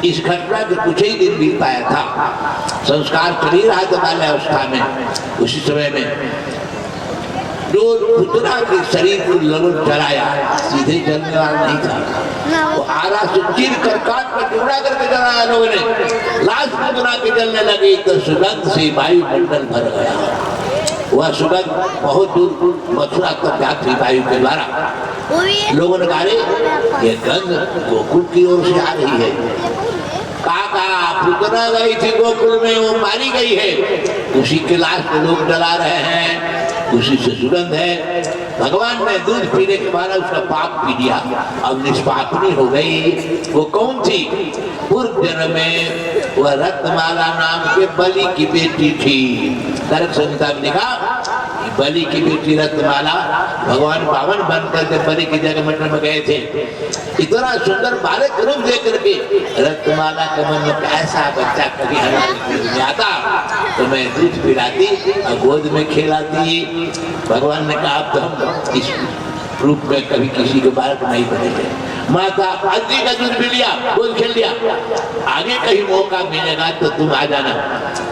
इस घटना के कुछ ही दिन बीत पाया था। संस्कार चल ही रहा था बाल्यावस्था में। उसी समय में जो पुतना के शरीर को लगन चलाया, सीधे जलने वाला नहीं था, वो आरा से चीर कर काट कर टुकड़ा करके जलाया लोगों ने। लाश पुतना के जलने लगी तो सुगंध से वायुमंडल भर गया। वह सुगंध बहुत दूर मथुरा तक जाती वायु के द्वारा। लोगों ने कहा ये गंध गोकुल की ओर से आ रही है। काका पुतना गई थी गोकुल में, वो मारी गई है, उसी के लाश को लोग जला रहे हैं, उसी से सुगंध है। भगवान ने दूध पीने के बाद उसका पाप पी दिया, अब निष्पापनी हो गई। वो कौन थी? पूर्व जन्म में वह रत्नमाला नाम के बलि की बेटी थी। तर्क संहिता में लिखा बलि की बेटी रत्नमाला भगवान पावन बनकर के बलि की जगह मंडल में गए थे। इतना सुंदर बालक रूप देख करके रत्नमाला के मन में ऐसा बच्चा कभी हमारे आता तो मैं दूध पिलाती और गोद में खिलाती। भगवान ने कहा अब तो हम इस रूप में कभी किसी के बालक नहीं बनेंगे। माता आदि का दूध पी लिया, गोद खेल लिया, आगे कहीं मौका मिलेगा तो तुम आ जाना,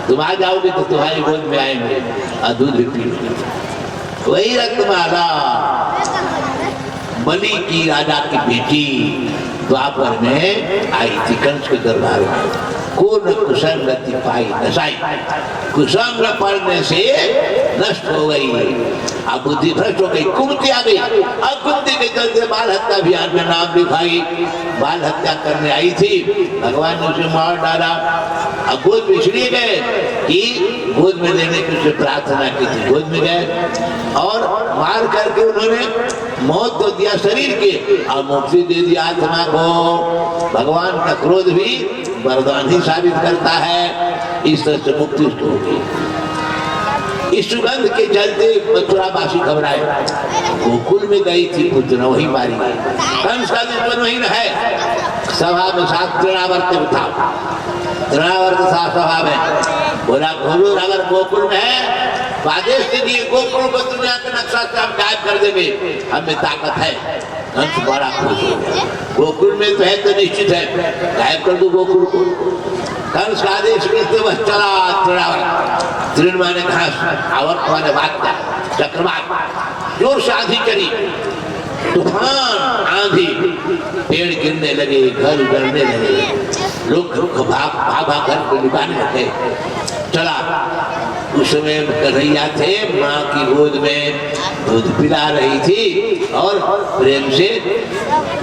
तुम आ जाओगे तो तुम्हारी गोद में आएंगे और दूध भी पी लो। वही रत्नमाला बलि की राजा की बेटी द्वापर में आई थी कंस के दरबार में। कोन कुसंगति पाई नसाई, कुसंग पड़ने से नष्ट हो गई, अब बुद्धि भ्रष्ट हो गई, कुमति आ गई। अब कुमति के चलते बाल हत्या अभियान में नाम लिखाई, बाल हत्या करने आई थी, भगवान ने उसे मार डाला। अब गोद में इसलिए गए कि गोद में लेने की उसे प्रार्थना की थी, गोद में गए और मार करके उन्होंने मौत तो दिया शरीर के और मुक्ति दे दिया आत्मा को। भगवान का क्रोध भी वरदान ही साबित करता है, इस तरह से मुक्ति उसको होगी। इस सुगंध के चलते मथुरावासी घबराए, गोकुल में गई थी पुतना, वही मारी गई। कंस का दुश्मन वही है। सभा में साथ तृणावर्त था, तृणावर्त था सभा में, बोला हुजूर अगर गोकुल में है तो आदेश दीजिए, गोकुल को दुनिया के नक्शा से हम गायब कर देंगे, हमें ताकत है। कंस बड़ा खुश हो गया, गोकुल में तो है तो निश्चित है, गायब कर दो गोकुल को। कंस का आदेश मिलते वह चला तृणावर्त, तृण माने घास, आवर्त माने वात्या, चक्रवात, जोर से आंधी चली, तूफान आंधी, पेड़ गिरने लगे, घर उजड़ने लगे, लोग भाग घर को लुकाने लगे। चला उस समय कन्हैया थे, माँ की गोद में दूध पिला रही थी और प्रेम से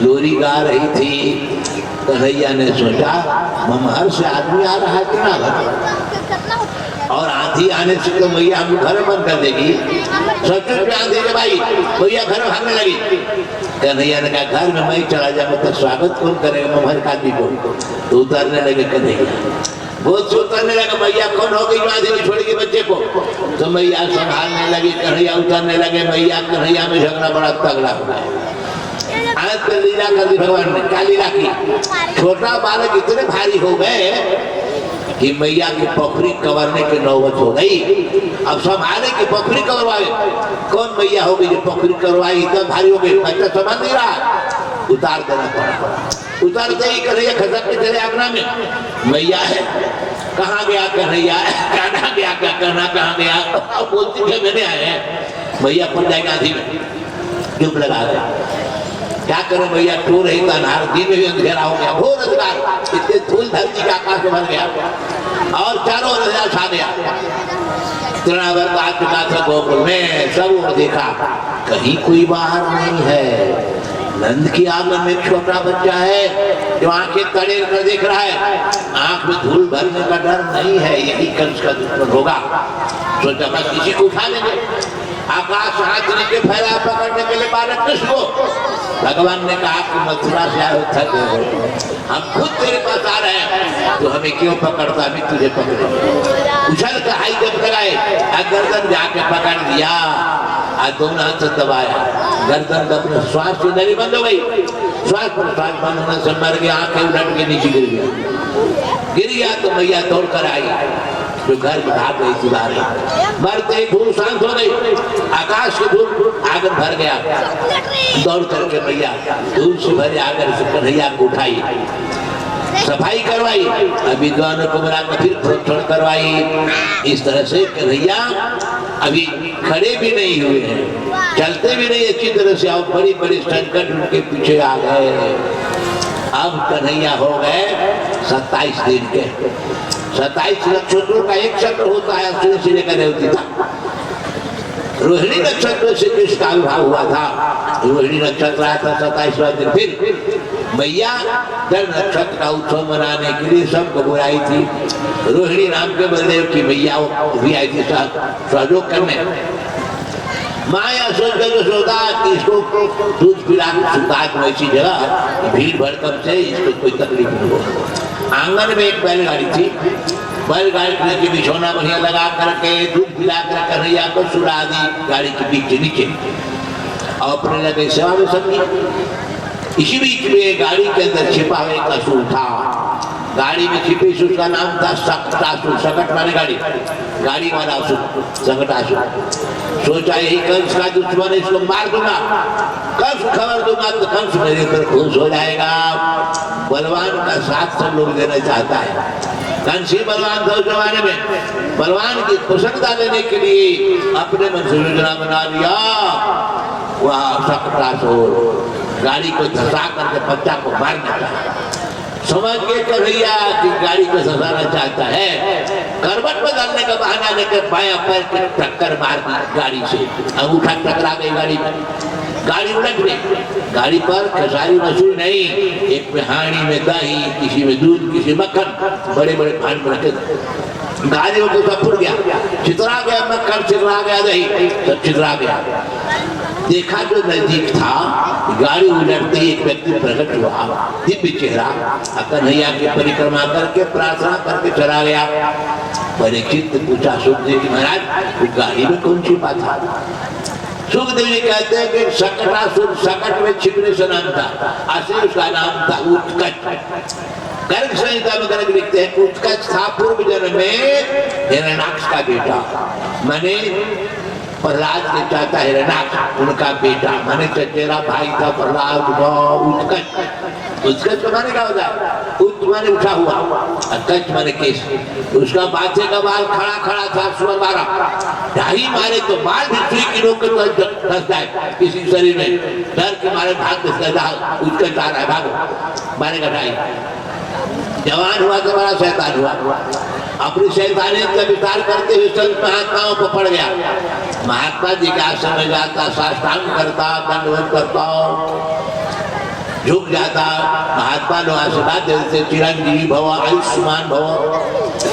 लोरी गा रही थी। कन्हैया ने सोचा ममहर से आदमी आ रहा है कितना घर, और आंधी आने से तो मैया हम घर बंद कर देगी। सचमुच आंधी के भाई मैया घर भागने लगी। कन्हैया ने कहा घर में मैं चला जाऊँ तो स्वागत कौन करेगा ममहर का आदमी को? तो उतरने लगे कन्हैया, बहुत से उतरने लगा। मैया कौन हो गई जो आंधी में छोड़ेगी बच्चे को? तो मैया संभालने लगी, कन्हैया उतरने लगे। मैया कन्हैया में झगड़ा बड़ा तगड़ा हो गया। आज तो लीला कर दी भगवान ने, क्या लीला की? छोटा बालक इतने भारी हो गए कि मैया की पोखरी कवरने की नौबत हो गई। अब संभाले की पोखरी कवरवाए, कौन मैया हो गई जो पोखरी करवाई? इतना भारी हो गई, बच्चा संभाल नहीं रहा, उतार देना पड़ा। उतारते ही कन्हैया खसक के चले आगना में, मैया है कहाँ गया कन्हैया, कहना गया क्या कहना कहाँ गया, अब बोलती है मैंने आए हैं। मैया पड़ जाएगा आधी में, चुप लगा गया। क्या करें भैया, टू रही था नार, दिन में भी अंधेरा हो गया, घोर अंधकार, इतने धूल धरती का आकाश में भर गया और चारों ओर अंधेरा छा गया। तृणावर्त आ चुका था गोकुल में, सब ओर देखा कहीं कोई बाहर नहीं है। नंद की आंगन में छोटा बच्चा है जो आंखें तड़ेर कर देख रहा है, आंख में धूल भरने का डर नहीं है, यही कंस का दुश्मन होगा। सोचा बस किसी को उठा लेंगे। आकाश हाथ नीचे फैला पकड़ने के लिए बालक कृष्ण को भगवान ने कहा कि मथुरा से आए थक गए, हम खुद तेरे पास आ रहे हैं, तो हमें क्यों पकड़ता, अभी तुझे पकड़े। उछल कर हाई जब लगाए, गर्दन जाके पकड़ लिया, दोनों हाथ से दबाया, गर्दन अपने श्वास की नली बंद हो गई, श्वास पर श्वास बंद होने से मर गया, आंखें उलट के नीचे गिर गया। तो मैया दौड़ कर आई, जो घर में भाग गई थी बाहर, मरते धूल शांत हो गई, आकाश की धूल आंगन भर गया। दौड़ करके मैया धूल से भरे आंगन से कन्हैया को उठाई, सफाई करवाई, अब विद्वानों को बुला कर फिर प्रोक्षण करवाई। इस तरह से कन्हैया अभी खड़े भी नहीं हुए हैं, चलते भी नहीं अच्छी तरह से, और बड़ी बड़ी संकट उनके पीछे आ गए। अब कन्हैया हो गए 27 दिन के। 27 नक्षत्रों का एक चक्र होता है, सूर्य से लेकर रेवती तक। रोहिणी नक्षत्र से कृष्ण का विवाह हुआ था। रोहिणी नक्षत्र आया था 27वां दिन। फिर मैया दर नक्षत्र का उत्सव मनाने के लिए सबको बुलाई थी। रोहिणी नाम के बलदेव की मैया भी आई थी सहयोग करने। माया सोचकर सोचा कि इसको दूध पिला सुता वैसी जगह भीड़ भड़कम से इसको कोई तकलीफ नहीं हो। आंगन में एक बैलगाड़ी थी, बैलगाड़ी के बिछौना बढ़िया लगा करके दूध पिला कर कन्हैया को सुला दी गाड़ी के बीच नीचे, और अपने लगे सेवा में समझी। इसी बीच में गाड़ी के अंदर छिपा हुआ एक असुर था। गाड़ी में छिपे उसका नाम था सकटासुर। सकट माने गाड़ी, गाड़ी वाला असुर सकटासुर। सोचा यही कंस का दुश्मन है, इसको मार दूंगा, कंस खबर दूंगा तो कंस मेरे ऊपर खुश हो जाएगा। बलवान का साथ सब लोग देना चाहता है। कंस ही बलवान था उस जमाने में। बलवान की प्रसन्नता लेने के लिए अपने मन से योजना बना लिया। वह सकटासुर गाड़ी को धसा करके बच्चा को मारना चाहता। समझ के कन्हैया की गाड़ी को धसाना चाहता है, करवट बदलने का बहाना लेकर बायां पैर के टक्कर मार दी गाड़ी से। अंगूठा टकरा गई गाड़ी में, गाड़ी उलट गई। गाड़ी पर खेसारी मछली नहीं, एक में हांडी में दही, किसी में दूध, किसी मक्खन, बड़े बड़े भांड में रखे। गाड़ी को सब फूट गया, चितरा गया मक्खन, चितरा गया दही, सब चितरा गया। देखा जो नजदीक था, गाड़ी उलटते एक व्यक्ति प्रकट हुआ, दिव्य चेहरा। कन्हैया की परिक्रमा करके प्रार्थना करके चला गया। परीक्षित ने पूछा सुखदेव जी महाराज वो गाड़ी में कौन छिपा था? सुखदेव जी कहते हैं कि सकटासुर सकट में छिपने से नाम था, असल उसका नाम था उत्कच। गर्ग संहिता में गर्ग लिखते हैं उत्कच था पूर्व जन्म में हिरण्याक्ष का बेटा, माने प्रहलाद के चाचा हिरण्याक्ष उनका बेटा, माने चचेरा भाई था प्रहलाद। उत्कच, उत्कच का माने क्या होता है? उत माने उठा हुआ, कच माने केस। उसका माथे का बाल खड़ा खड़ा था, सुबह मारा ढाई मारे तो बाल भी सुई की नोक फंस जाए किसी शरीर में, डर के मारे भाग उत्कच आ रहा है, भागो, मारेगा ढाई। जवान हुआ तो बड़ा शैतान हुआ, अपनी शैतानियत का विस्तार करते हुए संत महात्माओं को पड़ गया। महात्मा जी का आश्रम में जाता, साष्टांग करता, दंडवत करता, झुक जाता। महात्मा लोग आशीर्वाद देते, चिरंजीवी भव, आयुष्मान भव,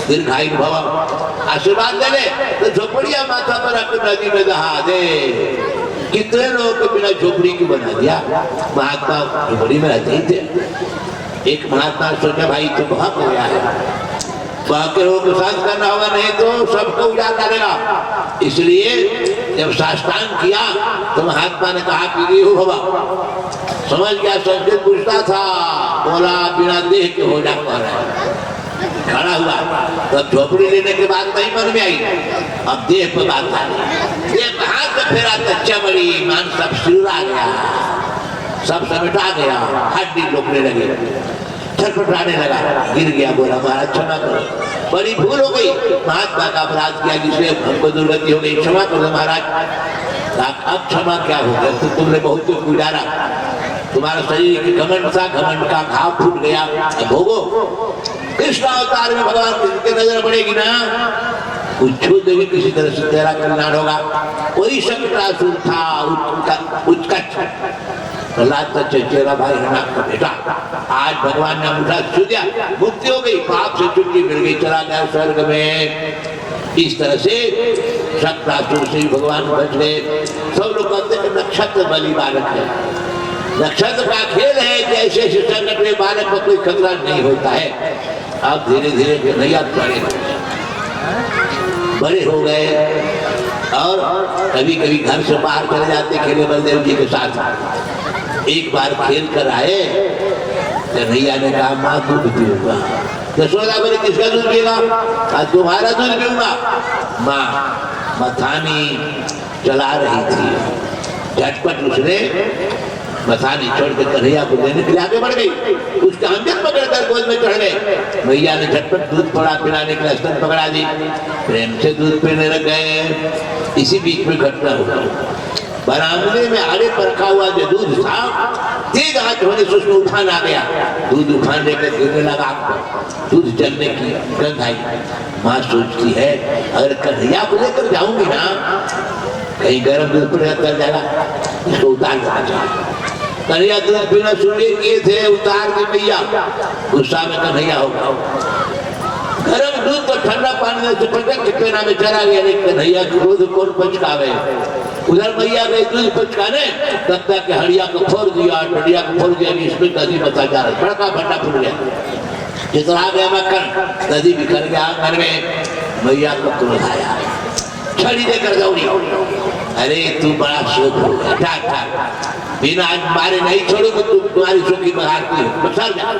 दीर्घायु भव, आशीर्वाद दे ले तो झोपड़िया माथा पर अपनी नदी में दहा दे। कितने लोगों को बिना झोपड़ी की बना दिया। महात्मा झोपड़ी में रहते ही थे। एक महात्मा सोचा भाई तो बहुत हो गया है, बाकी लोगों को शांत करना होगा, नहीं तो सबको उजाड़ डालेगा। इसलिए जब साष्टांग किया तो महात्मा ने कहा कि हो बाबा, समझ गया, संस्कृत पूछता था, बोला बिना देह के हो जा पा रहा है। खड़ा हुआ तब तो झोपड़ी लेने के बाद नहीं मन में आई, अब देह पर बात आ गई। देह पर हाथ में फेरा तो चमड़ी मान सब सिरा गया, सब समेटा गया, हड्डी लोकने लगे, छटपटाने लगा, गिर गया, बोला महाराज क्षमा करो, बड़ी भूल हो गई, महात्मा का अपराध किया जिससे हमको दुर्गति हो गई, क्षमा करो महाराज। अब क्षमा क्या हो गया? तो तुमने बहुत कुछ गुजारा, तुम्हारा शरीर की घमंड था, घमंड का घाव फूट गया, अब भोगो। कृष्ण अवतार में भगवान किसके नजर पड़ेगी ना, छू देगी, किसी तरह से तेरा कल्याण होगा। वही सकटासुर था, उत्कच, प्रहलाद का चचेरा भाई हिरण्याक्ष का बेटा। आज भगवान ने अंगूठा छू दिया, मुक्ति हो गई, पाप से छुट्टी मिल गई, चला गया स्वर्ग में। इस तरह से सकटासुर से भगवान बच गए। सब लोग कहते हैं नक्षत्र बलि बालक है, नक्षत्र का खेल है, जैसे ऐसे संकट में बालक को कोई खतरा नहीं होता है। अब धीरे धीरे कन्हैया बड़े हो गए, और कभी कभी घर से बाहर चले जाते खेले बलदेव जी के साथ। एक बार खेल कर आए, कन्हैया ने कहा माँ दूध पीऊंगा। यशोदा बोले किसका दूध पिएगा? आज तुम्हारा दूध पीऊंगा। माँ मथानी चला रही थी, झटपट उसने मसानी छोड़ के कन्हैया को देने के लिए आगे बढ़ गई। उसका अंजन पकड़कर गोद में चढ़ गए। मैया ने झटपट दूध थोड़ा पिलाने के लिए स्तन पकड़ा दी, प्रेम से दूध पीने लग गए। इसी बीच में घटना हुआ, बरामदे में आड़े पर रखा हुआ जो दूध था, तेज आंच होने से उसमें उफान आ गया। दूध उफान लेकर गिरने लगा, दूध जलने की गंध आई। माँ सोचती है अगर कन्हैया को लेकर जाऊंगी ना, कहीं गर्म दूध पर तर जाएगा, इसको उतार देना चाहिए। कन्हैया दूध पीना शुरू किए थे, उतार दी मैया, गुस्सा में कन्हैया होगा। गर्म दूध तो ठंडा पानी में पटक के पेना में चला गया, लेकिन कन्हैया को दूध कौन पचकावे। उधर मैया गई दूध पचकाने, तब तक हड़िया को फोड़ दिया, डंडिया को फोड़ दिया, इसमें नदी बता जा रहा, बड़का भट्टा फूट गया। जितना आ गया मक्खन, नदी बिखर गया घर में। मैया को क्रोध आया, छड़ी देकर दौड़ी, अरे तू बड़ा शोक हो गया, ठाक ठाक बिना मारे नहीं छोड़ूंगा, तू तुम्हारी शोकी बहारती है, बचा जा।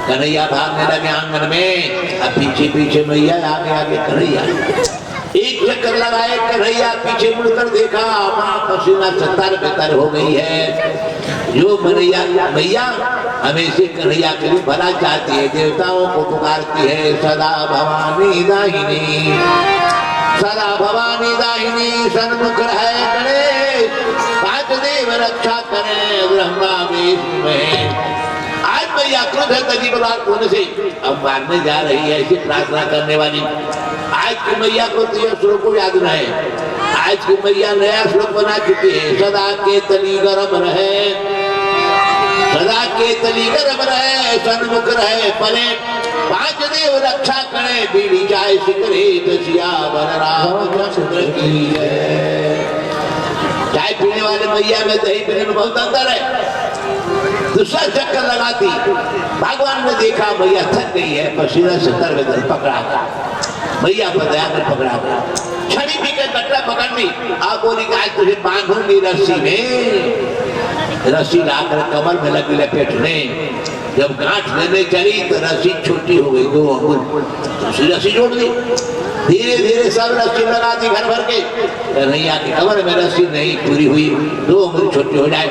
कन्हैया भागने लगे आंगन में, अब पीछे पीछे मैया, आगे आगे कन्हैया। एक चक्कर लगाए कन्हैया, पीछे मुड़कर देखा, माँ पसीना सत्तर बेतर हो गई है। जो मैया हमेशा कन्हैया के लिए भला चाहती है, देवताओं को पुकारती है, सदा भवानी दाहिनी, सदा भवानी दाहिनी, सन्मुख है करे, पांच देव रक्षा करे, ब्रह्मा विष्णु। आज मैया क्रोध है तजी बलात् होने से अब मारने जा रही है, ऐसी प्रार्थना करने वाली। आज की मैया को तो यह श्लोक को याद रहे, आज की मैया नया श्लोक बना चुकी है, सदा के तली गरम रहे, सदा के तली गरम रहे, सन्मुख रहे पले, पांच देव रक्षा करे, बीड़ी जाए सिकरे, दसिया बलरामचंद्र की है। चाय पीने वाले मैया में दही पीने में बहुत अंतर है। दूसरा चक्कर लगाती, भगवान ने देखा मैया थक गई है, पसीना से तर पकड़ा गया, मैया पर दया कर पकड़ा गया, छड़ी पी के कटरा पकड़ ली। आप बोली कि आज तुझे बांधूंगी रस्सी में, रस्सी लाकर कमर में लगी लपेटने। जब गांठ लेने चली तो रस्सी छोटी हो गई, 2 अंगुल, दूसरी रस्सी जोड़ दी। धीरे धीरे सब रस्सी लगा दी घर भर के, कन्हैया की कमर में रस्सी नहीं पूरी हुई, 2 अंगुल छोटी हो जाए।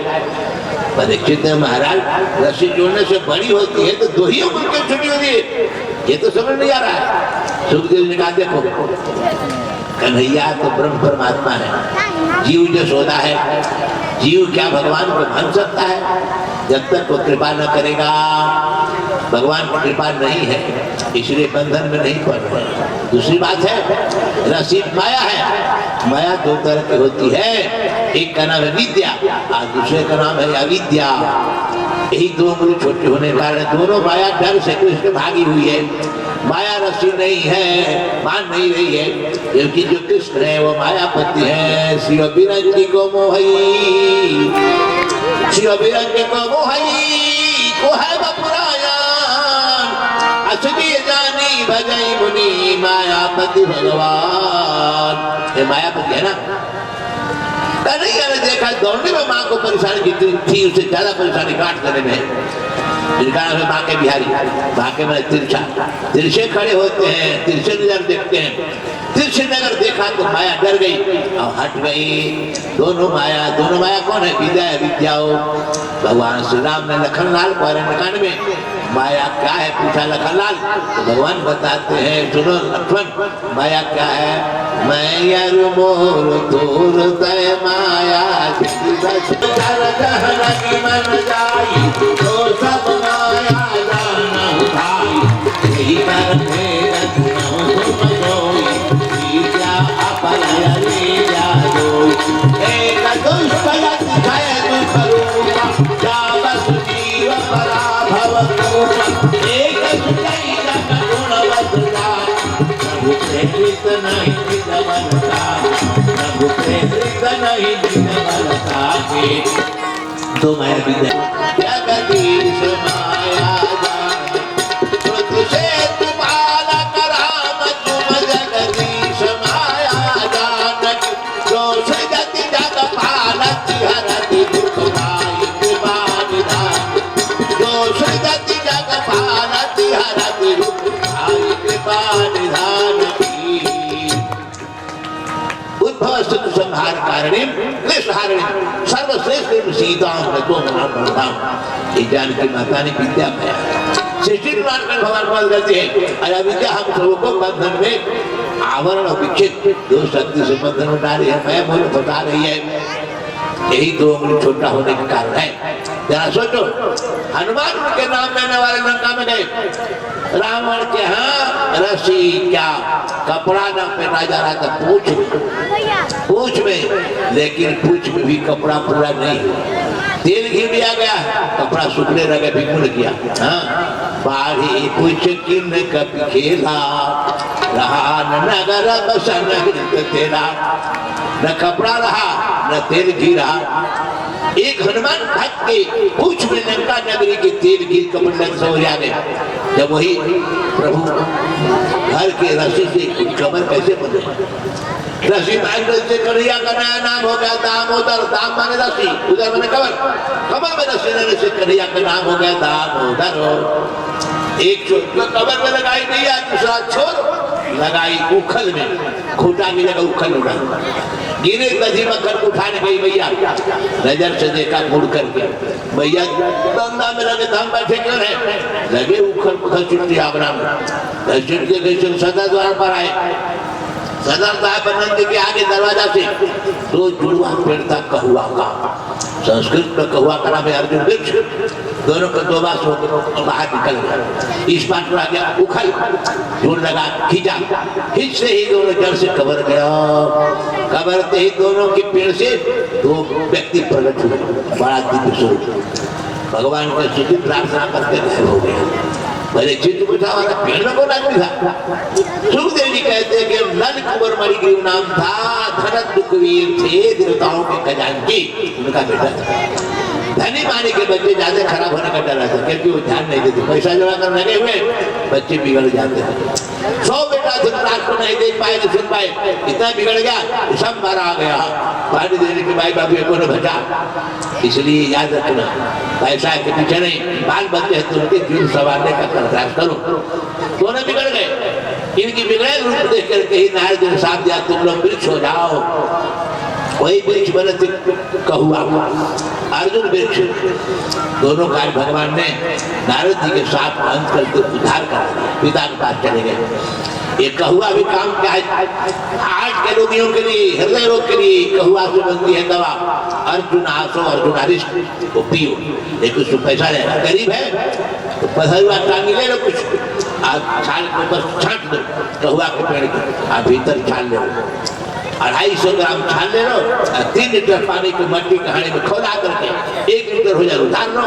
परीक्षित महाराज, रस्सी जोड़ने से बड़ी होती है तो 2 ही अंगुल क्यों छोटी होती है, ये तो समझ नहीं आ रहा है। सुखदेव ने कहा देखो कन्हैया तो ब्रह्म परमात्मा है, जीव जसोदा है, जीव क्या भगवान को मान सकता है? जब तक वो कृपा न करेगा, भगवान की कृपा नहीं है, इसलिए बंधन में नहीं पड़ रहे। दूसरी बात है रस्सी माया है, माया 2 तरह की होती है, एक का नाम है विद्या और दूसरे का नाम है अविद्या। यही 2 अंगुल छोटे होने के कारण दोनों माया डर से कृष्ण भागी हुई है। माया रस्सी नहीं है, मान नहीं रही है, क्योंकि जो कृष्ण है वो मायापति है। शिव बिरंगी को मोहई, शिव बिरंगी को मोहई को है बपुरायन, असली जानी भजई मुनि मायापति भगवान। ये मायापति है ना। कन्हैया ने देखा दौड़ने में माँ को परेशानी की थी, उससे ज्यादा परेशानी काट देने में। जिनका नाम है बांके बिहारी, बांके में तिरछा, तिरछे खड़े होते हैं, तिरछे नजर देखते हैं। तिरछे नजर देखा तो माया डर गई और हट गई। दोनों माया कौन है? विद्या विद्या। भगवान श्री राम ने लखनलाल को अरण्यकांड में माया क्या है पूछा लखनलाल, तो भगवान बताते हैं सुनो लक्ष्मण, माया क्या है? मैया मोर तोर तय माया मन जाई तो सब माया जान भाई, यही करते एक दुष्ट दिखाए तो माया विद्या जगदीश माया जाने तुझसे तुम्हारा कराम तुम जगदीश माया जानक जो सृजति जग पालती हरति दुख भाई कृपा निधान, जो सृजति जग पालती हरति दुख भाई कृपा निधान की। उद्भव संहार कारणीम क्लेश हारिणीम सर्व श्रेष्ठ सीता तो ये जानकी माता ने विद्या पाया। सृष्टि निर्माण कर भगवान पाल करते हैं और अविद्या हम सबको बंधन में आवरण और विक्षेप दो शक्ति से बंधन में डाली है। मैं बोल बता रही है यही 2 उंगली छोटा होने का कारण है। जरा सोचो, हनुमान के नाम लेने वाले लंका में गए, रावण के यहाँ रस्सी क्या कपड़ा न पहना जा रहा था पूछ में, लेकिन पूछ में भी कपड़ा पूरा नहीं, तेल घी दिया गया, कपड़ा सूखने लगे, बिल्कुल किया। हाँ, बाढ़ी पूछ किन कभी खेला, रहा न नगर बसन तेरा, न कपड़ा रहा न तेल घी रहा। एक हनुमान भक्त के पूछ में लंका नगरी के तेल घी कपड़े हो गए। जब वही प्रभु घर के रस्सी से कमर कैसे बने, रस्सी से कन्हैया का नया नाम हो गया दामोदर। दाम माने रस्सी, उधर मैंने कमर में रस्सी लेने से कन्हैया का नाम हो गया दामोदर। एक चोट कमर में लगाई नहीं, दूसरा छोर लगाई उखल में, खूटा की जगह उखल उठा गिरे दधी मक्खन उठाने गई मैया, नजर से देखा मुड़ करके, मैया दंदा में लगे धाम बैठे क्यों है, लगे उखल पुखल चिट्ठी आगरा में चिट्ठी कैसे सदर द्वार पर आए। सदर साहब नंद के आगे दरवाजा से 2 जुड़वा पेड़ था कहुआ का, संस्कृत में कहुआ का नाम है अर्जुन वृक्ष। दोनों का 2 बार बाहर निकल गया, इस पार आ गया उखल, जोड़ लगा खींचा, खींच से ही दोनों जड़ से कबर गया। कबरते ही दोनों के पेड़ से 2 व्यक्ति प्रकट हुए, बड़ा दिव्य स्वरूप। भगवान के स्तुति प्रार्थना करके गायब हो गया। पहले चित्र पूछा वाला पेड़ में कौन आदमी था? सुखदेव जी कहते हैं कि नल कुंवर मणिग्रीव नाम था, धनत दुखवीर थे, देवताओं के खजानची, उनका बेटा था। धनी मानी के बच्चे ज्यादा खराब होने का डर रहता, क्योंकि वो ध्यान नहीं देते, पैसा जमा कर लगे हुए बच्चे बिगड़ जाते हैं। 100 बेटा धनराज को नहीं देख पाए, नहीं सुन पाए, इतना बिगड़ गया, सब मारा आ गया, पानी देने के भाई बाबू को न बचा। इसलिए याद रखना, पैसा के पीछे नहीं, बाल बच्चे हैं तो उनके जीव संवारने का प्रयास करो। दोनों बिगड़ गए, इनकी बिगड़े रूप देख करके ही नारद ने साथ दिया, तुम लोग वृक्ष हो जाओ। वही वृक्ष बने थे कहुआ, अर्जुन वृक्ष। दोनों का भगवान ने नारद जी के साथ अंत करके उद्धार करा दिया, पिता के पास चले गए। ये कहुआ भी काम क्या है, हार्ट के रोगियों के लिए, हृदय रोग के लिए कहुआ से बनती है दवा। अर्जुन आसो अर्जुन अरिष्ट वो पियो, लेकिन उसको पैसा लेना, गरीब है तो पधरुआ टांगी ले लो, कुछ आप छाल के ऊपर छाट दो कहुआ के पेड़ के, आप भीतर छाल ले लो, 250 ग्राम छान ले लो, 3 लीटर पानी को मट्टी के हांडी में खौला करके 1 लीटर हो जाए उतार लो,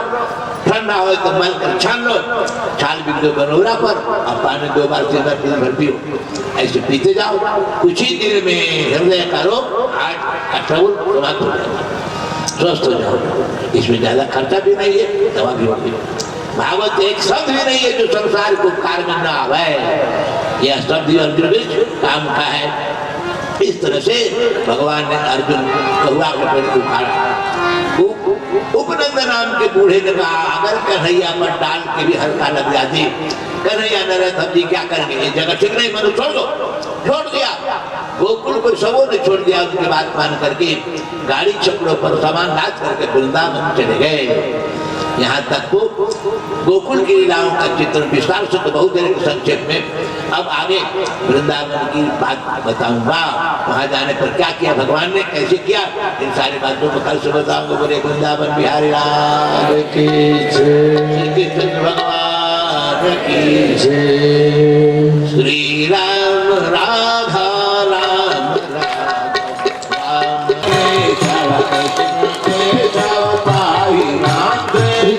ठंडा हो तो मल कर छान लो, छाल बिक दो बनोरा पर, और पानी 2 बार 3 बार 3 बार पियो, ऐसे पीते जाओ। कुछ ही दिन में हृदय का रोग, हार्ट का ट्रबल समाप्त हो जाएगा, स्वस्थ हो जाओ। इसमें ज्यादा खर्चा भी नहीं है, दवा भी होगी। भागवत एक शब्द भी नहीं है जो संसार को कार्य में न आवे, यह शब्द अर्जुन काम का है। इस तरह से भगवान ने अर्जुन कहुआ के पेड़ को उखाड़ा। उपनंद नाम के बूढ़े ने कहा, अगर कन्हैया पर डाल के भी हल्का लग जाती, कन्हैया न रहता जी क्या करेंगे, ये जगह ठीक नहीं, मनु छोड़ दो। छोड़ दिया, गोकुल को सबों ने छोड़ दिया। उनकी बात मान करके गाड़ी चक्रों पर सामान लाद करके वृंदावन चले गए। यहाँ तक को गोकुल की लीलाओं का चित्र विस्तार से तो बहुत देर के संक्षेप में। अब आगे वृंदावन की बात बताऊंगा, वहां जाने पर क्या किया भगवान ने, कैसे किया, इन सारी बातों को कल से बताऊंगा। बोले वृंदावन बिहारी लाल की जय, श्री कृष्ण भगवान की जय, श्री राम राधा राम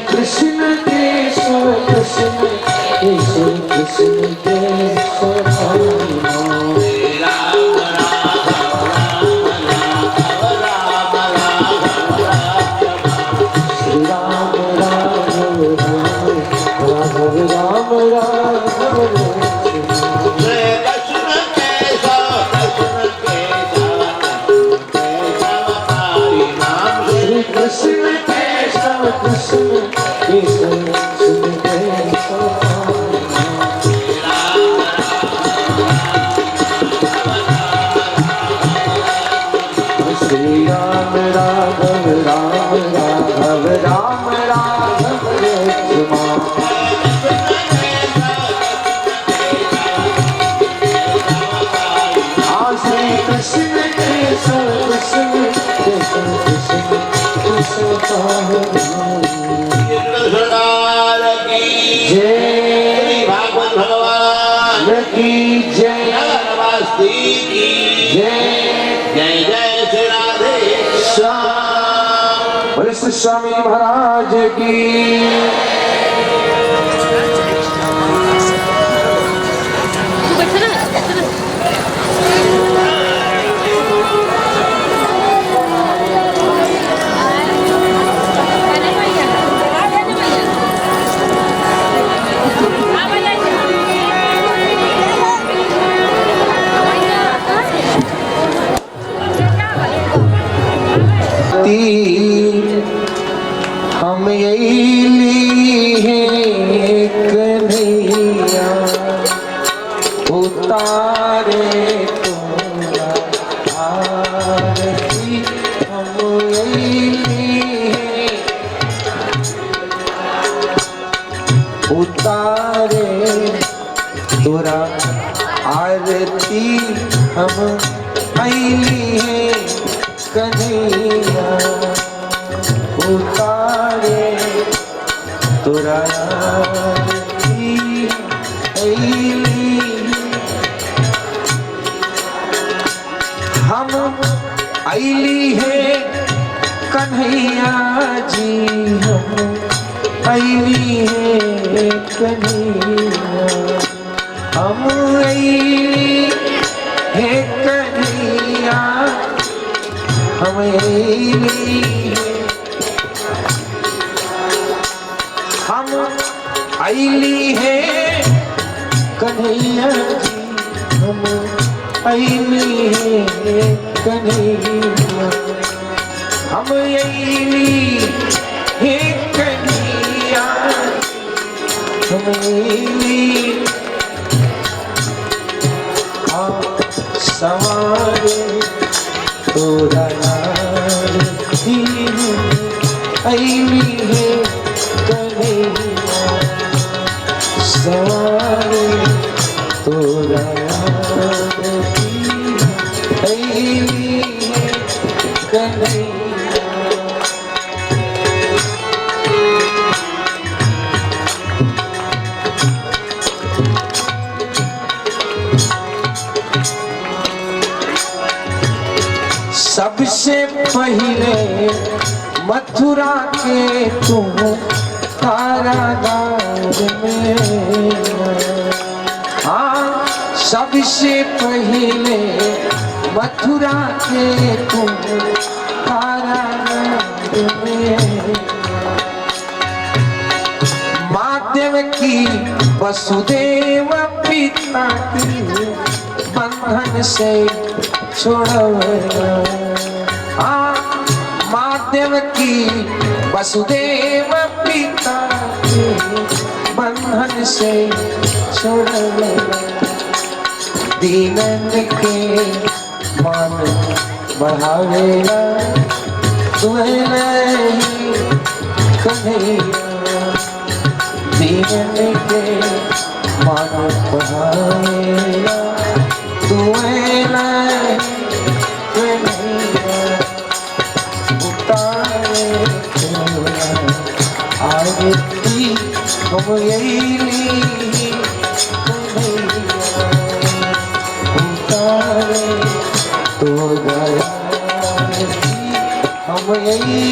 कृष्ण केशव कृष्ण केशव कृष्ण केशव की जय, नगरवासी की जय जय जय श्री राधे श्याम। बोले श्री स्वामी महाराज की। हम यही है कन्हैया, उतारे तोरा आरती। हम यही है उतारे तोरा आरती। हम यही है कन्हैया, उतारे तोरा आरती। हम अइली है कन्हैया जी, हम अइली है कन्हैया। हम अइली है कन्हैया, हम अइली हम अइली है कन्हैया जी, हम अइली है कन्हैया। हम अइली है कन्हैया, हम अइली सवारे तोरा आरती। अइली है कन्हैया, सवारे तोरा आरती। अइली है कन्हैया। सबसे पहले मथुरा के तुम कारागार में, हाँ सबसे पहले मथुरा के तुम कारागार में। माध्यम की वसुदेव पिता की बंधन से छोड़वना। माध्यम की वसुदेव पिता के बंधन से छोड़वना। दीनन के मान बढ़ावेला, तुम्हें नहीं कन्हैया। दीनन के मान बढ़ावेला, तुम्हें नहीं कन्हैया। उतारे तोरा आरती, हम यही कन्हैया। उतारे तोरा आरती, हम यही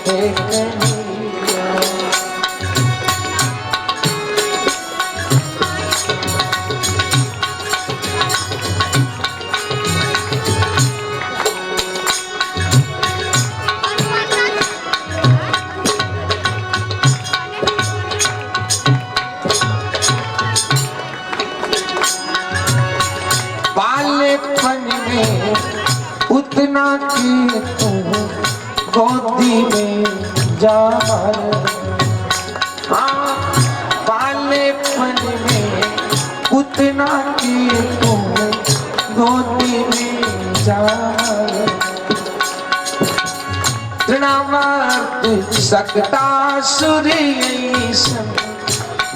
है कन्हैया। उतना की तुम गोदी में जा, बालेपन में उतना की तुम गोदी में जा। तृणावर्त सकता सूर्य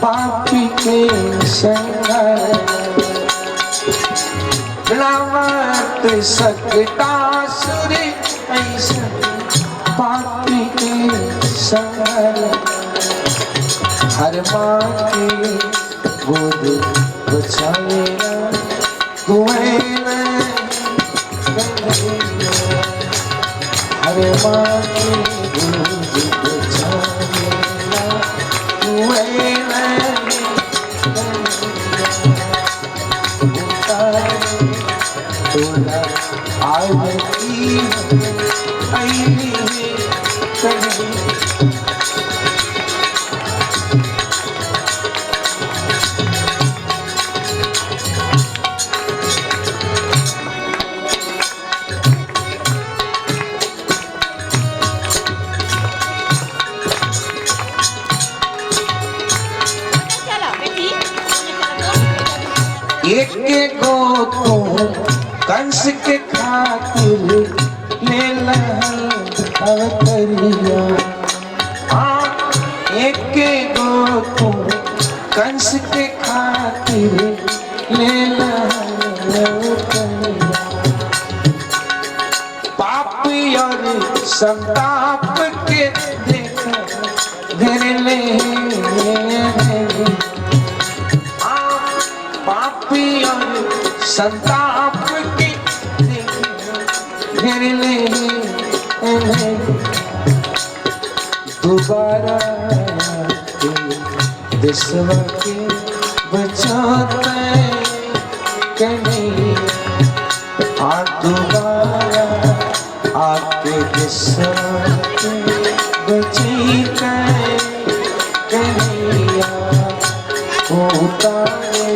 पापी के संग, तृणावर्त सकता सूर्य पापी के संग। हर माँ के गोद मांगे दूध बचावेला हुए नहीं तोरा आरती अइली कहीं एक गो तू कंस के खातिर ले लहल अवतरिया एक गो तू कंस के खातिर ले लहल अवतरिया पाप और संताप के देख घर ले पापी और संताप के घेर ले दोबारा देशवा के बचाते कहीं दोबारा आके देशवा के बचीते कहीं उतारे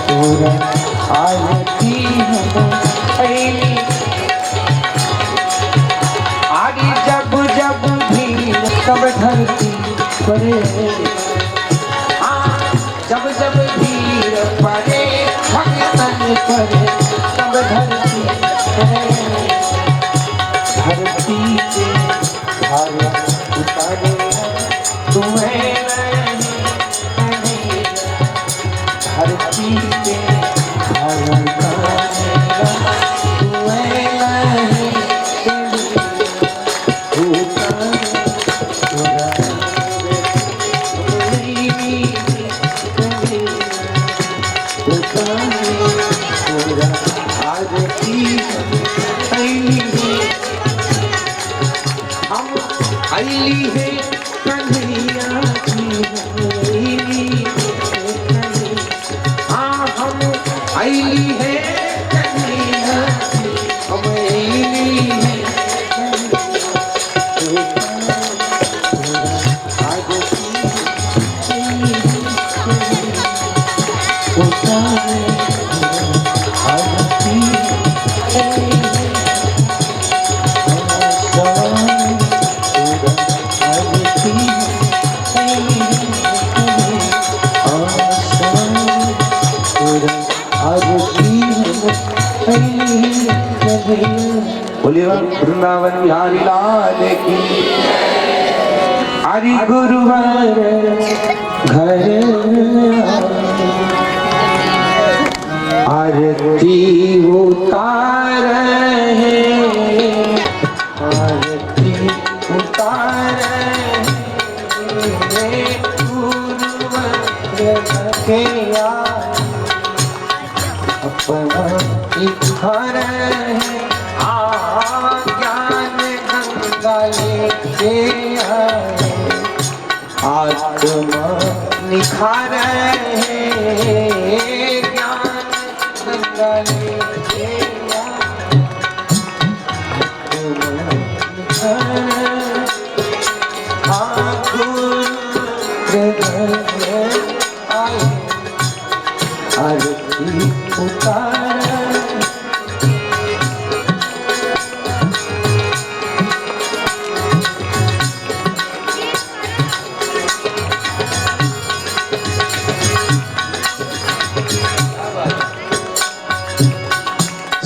तोरा आरती अइली आगे जब जब भी तब धरती पड़े जब जब भीड़ पड़े भक्तन पड़े तब धरती पड़े धरती के भार उतारे तुम्हें धरती के भार उतारेगा तुम्हें अइली है कन्हैया जी हम अइली है कन्हैया जी हम अइली है बोलिए वृंदावन बिहारी लाल की हरि गुरुवर घर आरती उतार आरती उतार गुरुवर के अपना घर ज्ञान गंगा लेके आत्मा निखार ज्ञान गंगा लेके आरती उतार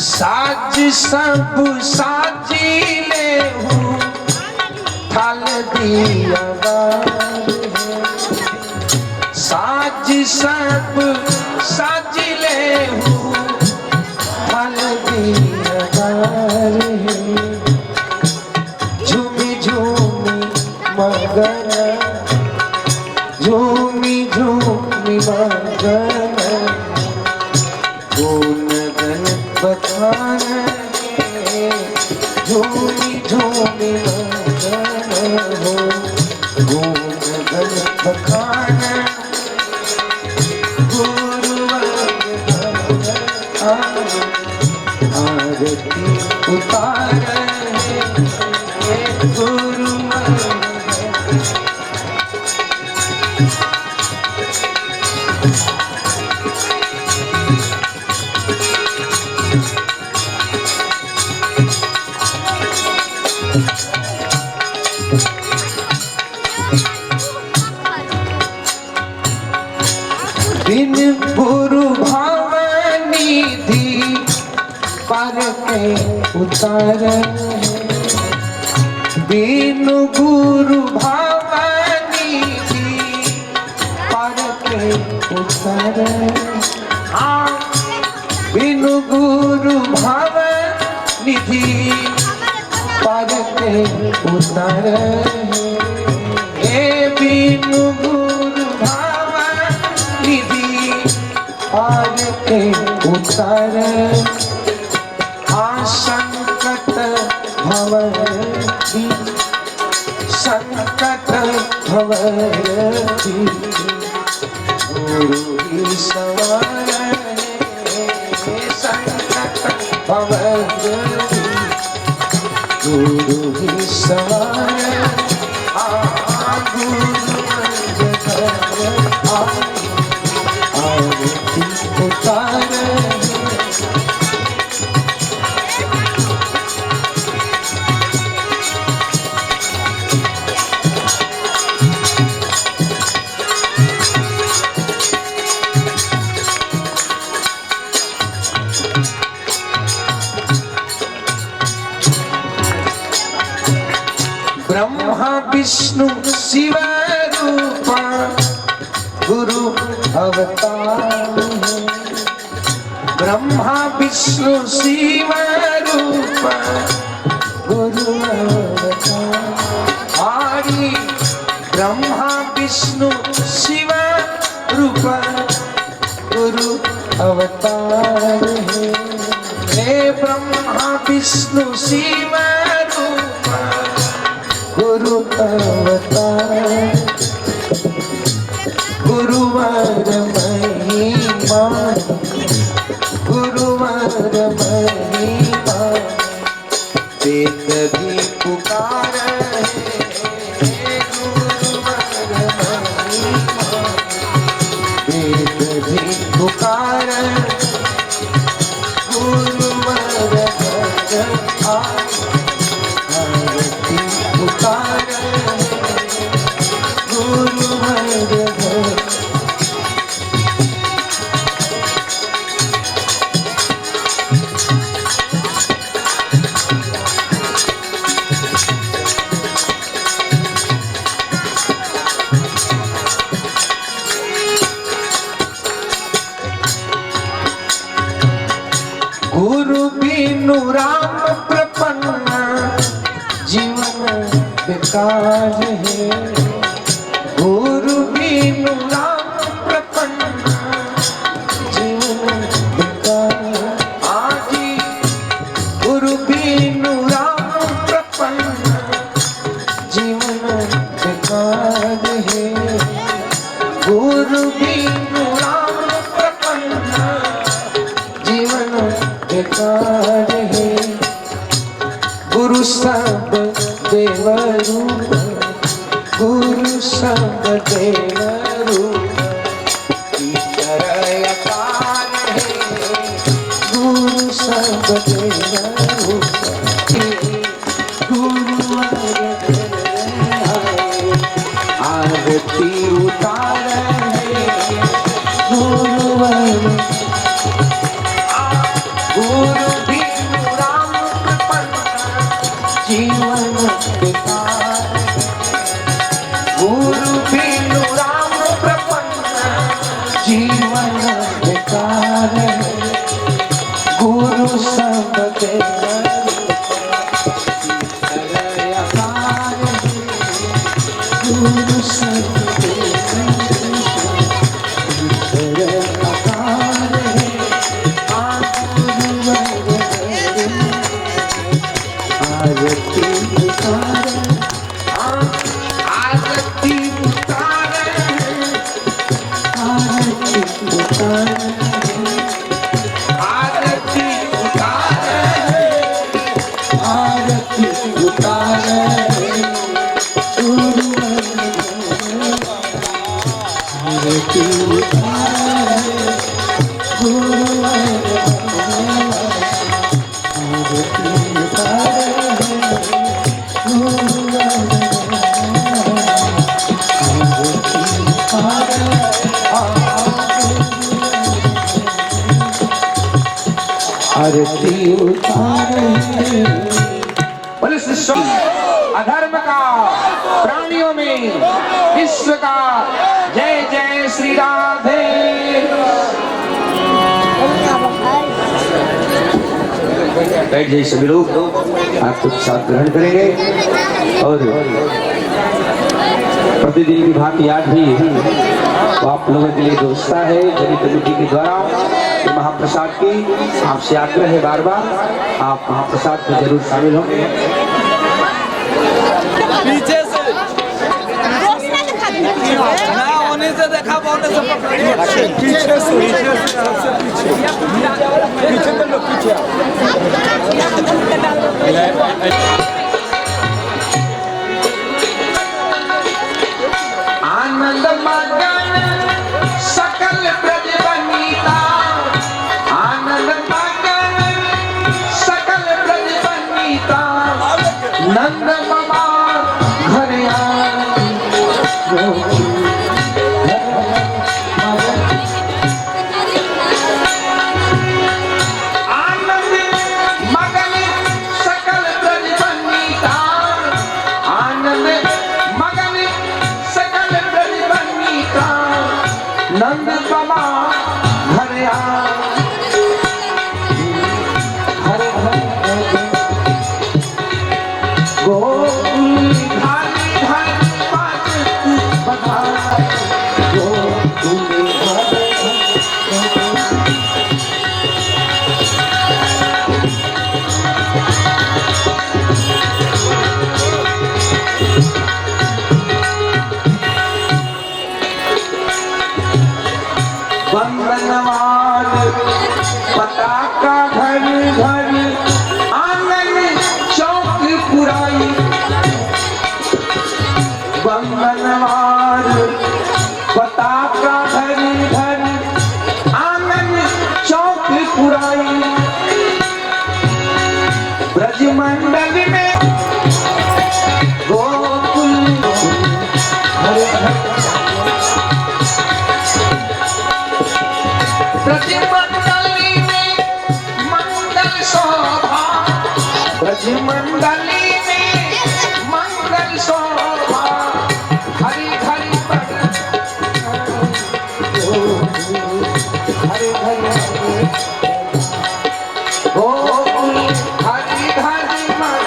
साज सब साजिले हूँ थल दिया साज सब साजिले हूँ थल दिया झूमी झूमी मगन झूमी झूमी मगन बखान झूमी झूमी मगन हो गुण गण बखान आरती उतार गुरु बिन गुरु भावनिधि पर के उतर बिन गुरु भावनिधि पर के उतर बिन गुरु भावनिधि पर के उतर बिन गुरु भावनिधि पर के उतर संकट भवति संकट भवति गुरु ही सवार संकट भवति गुरु ही सवार आरती उतार ब्रह्मा विष्णु शिव रूप गुरु अवतार ब्रह्मा विष्णु शिव रूप गुरु अवतार हरि ब्रह्मा विष्णु शिव रूप गुरु अवतार हे ब्रह्मा विष्णु शिव रूप गुरु अवतार गुरुवर महिमा गुरुवर महिमा वेद भी पुकार गुरुवर महिमा वेद भी पुकार गुरुवर आरती उतार गुरुवर गुरु बिनु राम प्रपन्न जीवन बेकार है गुरु बिनु राम प्रपन्न जीवन बेकार आदि गुरु बिनु राम प्रपन्न जीवन बेकार है गुरु बिनु राम प्रपन्न जीवन बेकार है गुरु सब देव रूप गुरु सब देव रूप अकार है गुरु सब देव रूप गुरु आरती उतार है गुरुवर गुरु बिनु राम प्रपन्न जीवन बेकार गुरु बिनु राम प्रपन्न जीवन बेकार गुरु सब गुरु सब आरती उतारे गुरुवर आरती उतारे गुरुवर आरती उतारे। बोले शिष्य अधर्म का प्राणियों में विश्व का जय जय श्री राधे। बैठ जाइए सभी लोग, आप कुछ साथ ग्रहण करेंगे और प्रतिदिन की भांति आज भी तो आप लोगों के लिए व्यवस्था है जनी कमेटी के द्वारा महाप्रसाद की। आपसे आग्रह है बार बार आप महाप्रसाद में जरूर शामिल होंगे। पीछे से ना होने से देखा बोलने से पीछे से पीछे तो लोग पीछे आनंद मगन सकल ब्रज बनीता आनंद मगन सकल ब्रज बनीता नंद मामा घर आनंद मगन सकल ब्रज बनीता आनंद मगन सकल ब्रज बनीता नंद मामा घर गोकुल धारी धन पात बधाई गोकुल धारी वंदनवान पताका घर घर आंगन चौक पुराई वंदनवान पताका घर घर आंगन चौक पुराई ब्रजमंडल में गोकुल हरे ब्रजमंडली में मंगल शोभा ब्रजमंडली में मंगल शोभा हरि हरि हरि हरि गोकुल हरि हरि गोकुल हरि हरि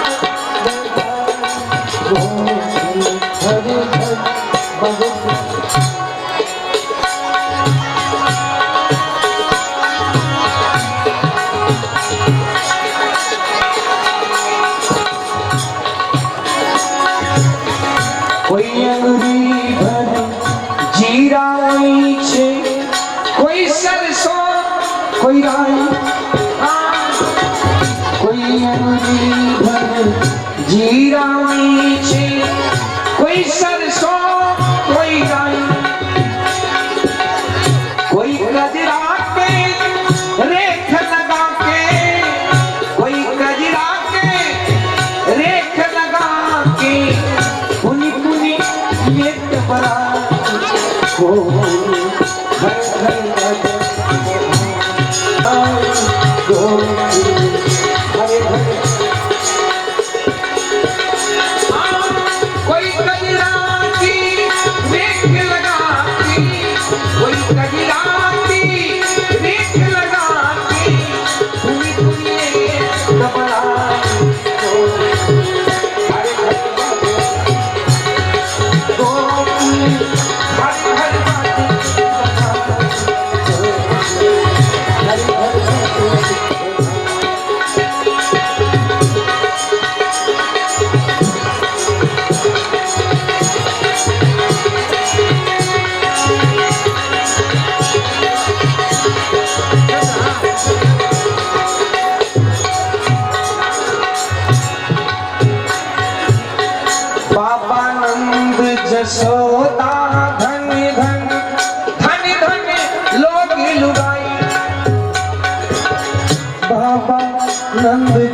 कोई अंगुरी भर जीरा छे कोई सरसों कोई राई कोई अंगुरी भर जीरा छे कोई सरसों कोई राई कोई गजरा के रेख लगा के कोई गजरा के रेख लगा के पुनी पुनी नेत बरा हो घर घर गो हरे हरे कोई गजरा की रेख लगा के कोई गजरा की रेख लगा के पुनी पुनी नेत बरा हो हरे हरे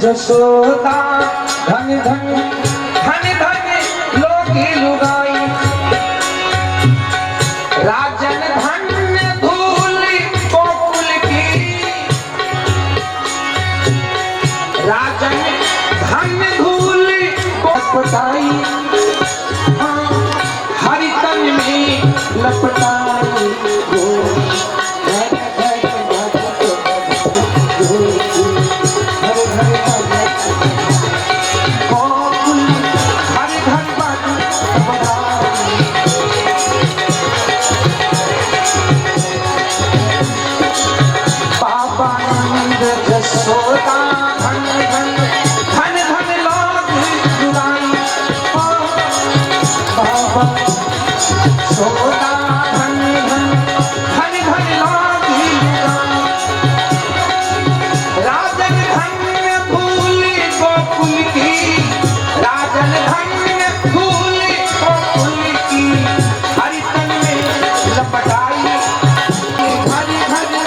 जसोदा धन धन धन धन लोकी लुगाई राजन धन्य धूलि गोकुल की राजन धन्य धूलि गोपताई हरि तन में लपटाई गो जसोदा धन धन धन धन लोग जुदाई बाबा सोदा धन धन धन धन लोग जुदाई राजन धन्य भूलि गोकुल की राजन धन्य भूलि गोकुल की हरि तन में लपटाई हरि हरि